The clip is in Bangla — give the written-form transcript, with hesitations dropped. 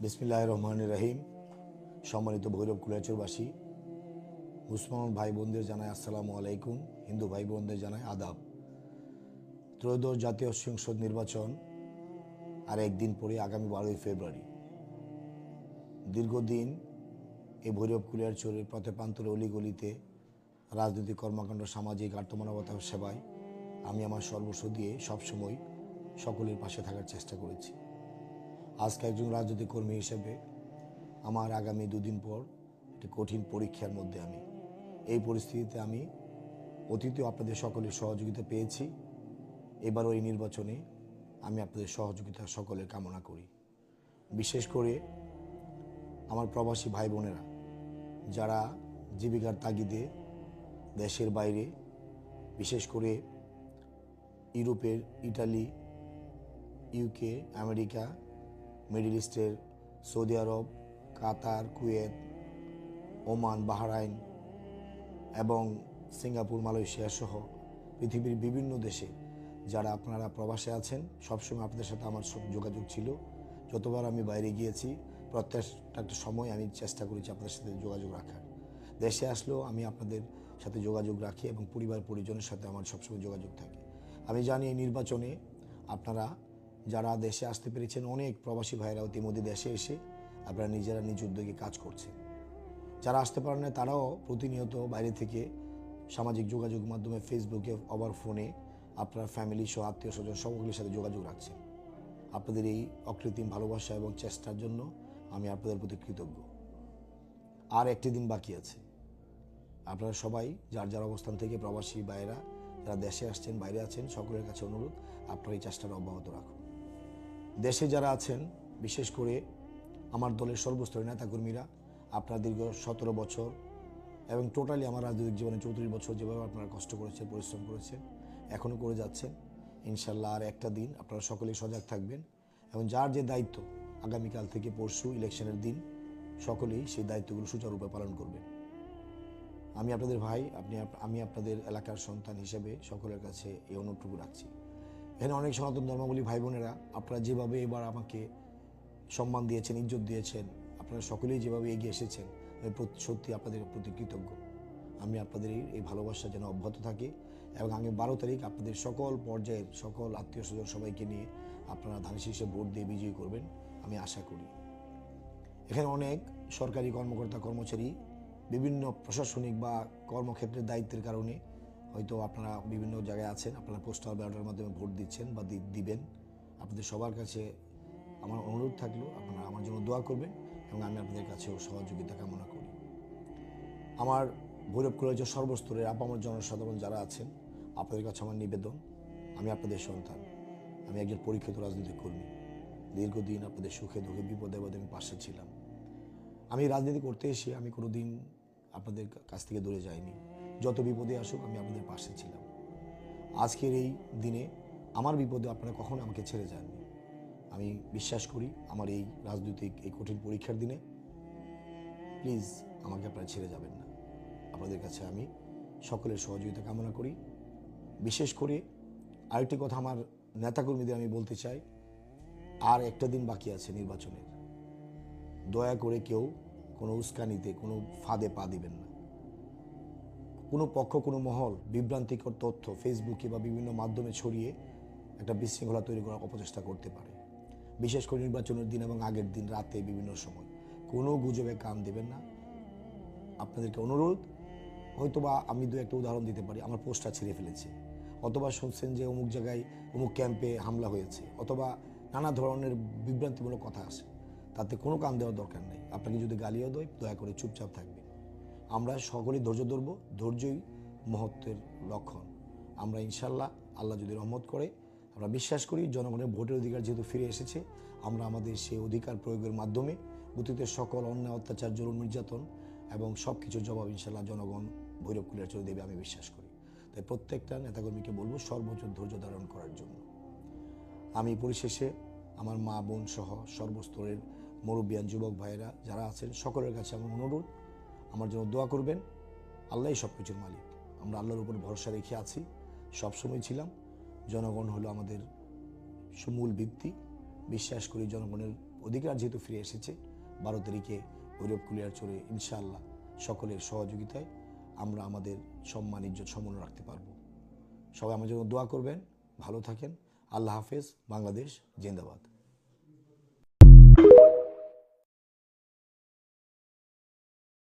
বিসমিল্লাহির রহমানির রহিম। সম্মানিত ভৈরব কুলিয়াচরবাসী মুসলমান ভাই বোনদের জানায় আসসালামু আলাইকুম, হিন্দু ভাই বোনদের জানায় আদাব। ত্রয়োদশ জাতীয় সংসদ নির্বাচন আর একদিন পরে আগামী 12ই ফেব্রুয়ারি। দীর্ঘদিন এই ভৈরব কুলিয়াচরের পথে প্রান্তরে অলিগলিতে রাজনৈতিক কর্মকাণ্ড, সামাজিক আত্মমানবতার সেবায় আমি আমার সর্বস্ব দিয়ে সবসময় সকলের পাশে থাকার চেষ্টা করেছি। আজকে একজন রাজনৈতিক কর্মী হিসেবে আমার আগামী দুদিন পর একটি কঠিন পরীক্ষার মধ্যে আমি এই পরিস্থিতিতে আমি অতীতেও আপনাদের সকলের সহযোগিতা পেয়েছি। এবারও এই নির্বাচনে আমি আপনাদের সহযোগিতা সকলের কামনা করি। বিশেষ করে আমার প্রবাসী ভাই বোনেরা যারা জীবিকার তাগিদে দেশের বাইরে, বিশেষ করে ইউরোপের ইটালি, ইউকে, আমেরিকা, মিডল ইস্টের সৌদি আরব, কাতার, কুয়েত, ওমান, বাহরাইন এবং সিঙ্গাপুর, মালয়েশিয়া সহ পৃথিবীর বিভিন্ন দেশে যারা আপনারা প্রবাসে আছেন, সবসময় আপনাদের সাথে আমার যোগাযোগ ছিল। যতবার আমি বাইরে গিয়েছি প্রত্যেকটা সময় আমি চেষ্টা করেছি আপনাদের সাথে যোগাযোগ রাখার। দেশে আসলেও আমি আপনাদের সাথে যোগাযোগ রাখি এবং পরিবার পরিজনের সাথে আমার সবসময় যোগাযোগ থাকে। আমি জানি এই নির্বাচনে আপনারা যারা দেশে আসতে পেরেছেন, অনেক প্রবাসী ভাইয়েরা ইতিমধ্যে দেশে এসে আপনারা নিজেরা নিজ উদ্যোগে কাজ করছেন। যারা আসতে পারেন না তারাও প্রতিনিয়ত বাইরে থেকে সামাজিক যোগাযোগ মাধ্যমে, ফেসবুকে, আবার ফোনে আপনার ফ্যামিলি সহ আত্মীয় স্বজন সকলের সাথে যোগাযোগ রাখছেন। আপনাদের এই অকৃত্রিম ভালোবাসা এবং চেষ্টার জন্য আমি আপনাদের প্রতি কৃতজ্ঞ। আর একটি দিন বাকি আছে। আপনারা সবাই যার যার অবস্থান থেকে প্রবাসী ভাইয়েরা যারা দেশে আসছেন, বাইরে আছেন, সকলের কাছে অনুরোধ আপনারা এই চেষ্টাটা অব্যাহত রাখুন। দেশে যারা আছেন, বিশেষ করে আমার দলের সর্বস্তরের নেতাকর্মীরা, আপনারা দীর্ঘ 17 বছর এবং টোটালি আমার রাজনৈতিক জীবনে 34 বছর যেভাবে আপনারা কষ্ট করেছেন, পরিশ্রম করেছেন, এখনও করে যাচ্ছেন। ইনশাল্লাহ আর একটা দিন আপনারা সকলেই সজাগ থাকবেন এবং যার যে দায়িত্ব আগামীকাল থেকে পরশু ইলেকশনের দিন সকলেই সেই দায়িত্বগুলো সুচারুরূপে পালন করবেন। আমি আপনাদের ভাই, আমি আপনাদের এলাকার সন্তান হিসেবে সকলের কাছে এই অনুরোধটুকু রাখছি। এখানে অনেক সনাতন ধর্মাবলী ভাই বোনেরা আপনারা যেভাবে এবার আমাকে সম্মান দিয়েছেন, ইজ্জত দিয়েছেন, আপনারা সকলেই যেভাবে এগিয়ে এসেছেন, আমি সত্যি আপনাদের প্রতি কৃতজ্ঞ। আমি আপনাদের এই ভালোবাসা যেন অব্যাহত থাকে এবং আগামী 12 তারিখ আপনাদের সকল পর্যায়ের সকল আত্মীয় স্বজন সবাইকে নিয়ে আপনারা ধানের শীর্ষে ভোট দিয়ে বিজয়ী করবেন আমি আশা করি। এখানে অনেক সরকারি কর্মকর্তা কর্মচারী বিভিন্ন প্রশাসনিক বা কর্মক্ষেত্রের দায়িত্বের কারণে হয়তো আপনারা বিভিন্ন জায়গায় আছেন, আপনারা পোস্টাল ব্যালটের মাধ্যমে ভোট দিচ্ছেন বা দিবেন। আপনাদের সবার কাছে আমার অনুরোধ থাকলো আপনারা আমার জন্য দোয়া করবেন এবং আমি আপনাদের কাছেও সহযোগিতা কামনা করি। আমার ভৈরব কুলিয়াচর সর্বস্তরের আপামর জনসাধারণ যারা আছেন, আপনাদের কাছে আমার নিবেদন, আমি আপনাদের সন্তান, আমি একজন পরীক্ষিত রাজনৈতিক কর্মী। দীর্ঘদিন আপনাদের সুখে দুঃখে বিপদে আপদে আমি পাশে ছিলাম। আমি রাজনীতি করতে এসে আমি কোনোদিন আপনাদের কাছ থেকে দূরে যাইনি। যত বিপদে আসুক আমি আপনাদের পাশে ছিলাম। আজকের এই দিনে আমার বিপদে আপনারা কখনো আমাকে ছেড়ে যাননি। আমি বিশ্বাস করি আমার এই রাজনৈতিক এই কঠিন পরীক্ষার দিনে প্লিজ আমাকে আপনারা ছেড়ে যাবেন না। আপনাদের কাছে আমি সকলের সহযোগিতা কামনা করি। বিশেষ করে আরেকটি কথা আমার নেতাকর্মীদের আমি বলতে চাই, আর একটা দিন বাকি আছে নির্বাচনের। দয়া করে কেউ কোনো উস্কানিতে, কোনো ফাঁদে পা দিবেন না। কোনো পক্ষ, কোনো মহল বিভ্রান্তিকর তথ্য ফেসবুকে বা বিভিন্ন মাধ্যমে ছড়িয়ে একটা বিশৃঙ্খলা তৈরি করার অপচেষ্টা করতে পারে। বিশেষ করে নির্বাচনের দিন এবং আগের দিন রাতে বিভিন্ন সময় কোনো গুজবে কান দেবেন না। আপনাদেরকে অনুরোধ, হয়তোবা আমি দু একটা উদাহরণ দিতে পারি, আমার পোস্টটা ছিঁড়ে ফেলেছে, অথবা শুনছেন যে অমুক জায়গায় অমুক ক্যাম্পে হামলা হয়েছে, অথবা নানা ধরনের বিভ্রান্তিমূলক কথা আসে, তাতে কোনো কান দেওয়ার দরকার নেই। আপনাকে যদি গালিও দেয় দয়া করে চুপচাপ থাকবেন। আমরা সকলেই ধৈর্য ধরবো, ধৈর্যই মহত্বের লক্ষণ। আমরা ইনশাল্লাহ, আল্লাহ যদি রহমত করে, আমরা বিশ্বাস করি জনগণের ভোটের অধিকার যেহেতু ফিরে এসেছে, আমরা আমাদের সেই অধিকার প্রয়োগের মাধ্যমে অতীতের সকল অন্যায়, অত্যাচার, জুলুম, নির্যাতন এবং সব কিছুর জবাব ইনশাল্লাহ জনগণ ভৈরব কুলিয়াচরে দেবে আমি বিশ্বাস করি। তাই প্রত্যেকটা নেতাকর্মীকে বলবো সর্বোচ্চ ধৈর্য ধারণ করার জন্য। আমি পরিশেষে আমার মা বোন সহ সর্বস্তরের মুরব্বিয়ান যুবক ভাইয়েরা যারা আছেন সকলের কাছে আমার অনুরোধ, আমার জন্য দোয়া করবেন। আল্লাহই সব কিছুর মালিক, আমরা আল্লাহর উপর ভরসা রেখে আছি, সবসময় ছিলাম। জনগণ হলো আমাদের মূল ভিত্তি। বিশ্বাস করি জনগণের অধিকার যেহেতু ফিরে এসেছে, 12 তারিখে ভৈরব কুলিয়ারচরে ইনশাআল্লাহ সকলের সহযোগিতায় আমরা আমাদের সম্মান ইজ্জত সমুন্নত রাখতে পারবো। সবাই আমার জন্য দোয়া করবেন, ভালো থাকেন। আল্লাহ হাফেজ। বাংলাদেশ জিন্দাবাদ।